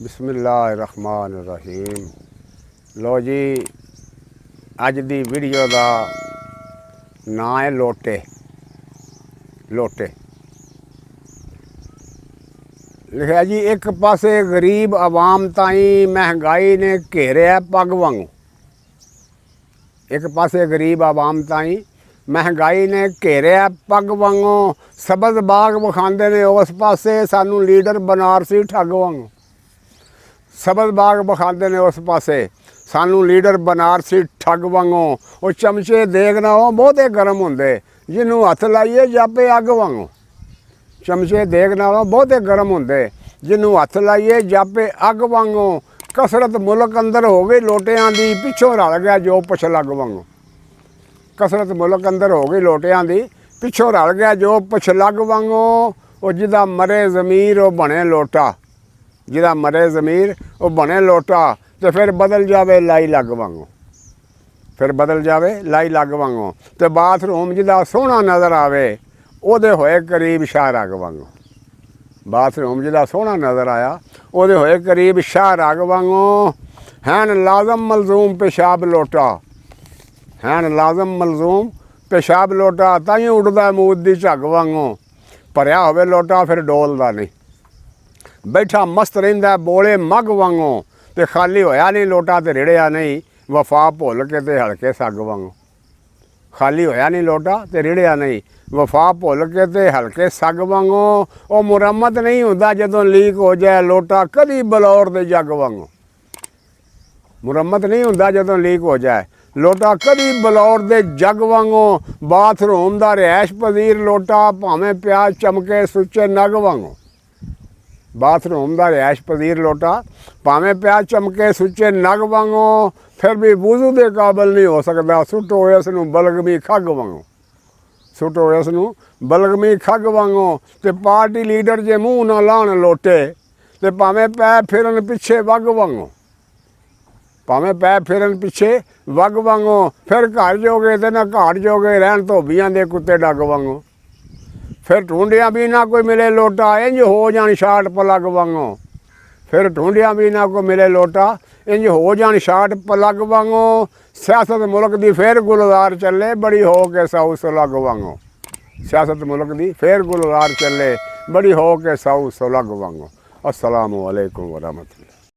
बिस्मिल्लाहिर्रहमानिर्रहीम। लो जी, अज दी वीडियो का नाम है लोटे। लोटे लिखा जी, एक पासे गरीब आवाम ताई महंगाई ने घेरिया पग वांगू। एक पासे गरीब आवाम ताई महंगाई ने घेरिया पग वांगू। सबज बाग विखाते ने उस पासे, सानू लीडर बनारसी ठग वांगू। सबज बाग विखाते ने उस पासे, सानू लीडर बनारसी ठग वांगू। वो चमचे देखना हो बहुते गर्म होंदे, जिन्हों हथ लाइए जापे अग वांगू। चमचे देखना हो बहुते गर्म होंदे, जिन्हों हथ लाइए जापे अग वांगू। कसरत मुल्क अंदर हो गई लोटियां दी, पिछों रल गया जो पछलग वांगू। कसरत मुल्क अंदर हो गई लोटियां दी, पिछों रल गया जो पछलग वांगू। वो जिदा मरे ज़मीर वो बने लोटा, जिदा मरे ज़मीर वो बने लोटा। तो फिर बदल जावे लाई लग वांगू, फिर बदल जावे लाई लग वांगू। तो बाथरूम जिदा सोहना नज़र आवे, ओदे होए करीब शाहरग वांगू। बाथरूम जिदा सोहना नज़र आया, ओदे होए करीब शाहरग वांगू। हैन लाजम मलजूम पेशाब लोटा, हैन लाजम मलजूम पेशाब लोटा। ताई उड़दा मूद दी झग वांगू। भरिया होवे लोटा फिर डोलदा नहीं, बैठा मस्त रहिंदा बोले मग वांगू। ते खाली होया नहीं लोटा ते रिड़िया नहीं, वफा भुल के ते हल्के सग वांगू। खाली होया नहीं लोटा ते रिड़िया नहीं, वफा भुल के ते हल्के सग वांगू। वो मुरम्मत नहीं होंदा जदों लीक हो जाए लोटा, कदी बलौर दे जग वांगू। मुरम्मत नहीं होंदा जदों लीक हो जाए लोटा, कदी बलौर दे जग वांगू। बाथरूम दा रिहायश पजीर लोटा, भावें पिया चमके सुच्चे नग वांगू। बाथरूम का रिहायश पजीर लोटा, भावें पिया चमके सुच्चे नग वांगू। फिर भी वुजू के काबिल नहीं हो सकता, सुटो इसनूं बलगमी खग वांगू। सुटो इसनूं बलगमी खग वांगू। ते पार्टी लीडर जे मूँह ना लाण लोटे, ते भावें पै फिरन पिछे वग वांगू। भावें पै फिरन पिछे वग वांगू। फिर घर जोगे ते ना घाट जोगे रहन धोबियां दे कुत्ते डग वांगू। फिर ढूंढिया भी ना कोई मिले लोटा, इंज हो जान शाट पलग वांगू। फिर ढूंढिया भी ना कोई मिले लोटा, इंज हो जान शाट पलग वांगू। सियासत मुल्क दी फिर गुलजार चले, बड़ी हो के साऊ सुलग वांगू। सियासत मुल्क दी फिर गुलजार चले, बड़ी हो के साऊ सुलग वांगू। अस्सलामु अलैकुम वरहमतुल्लाह।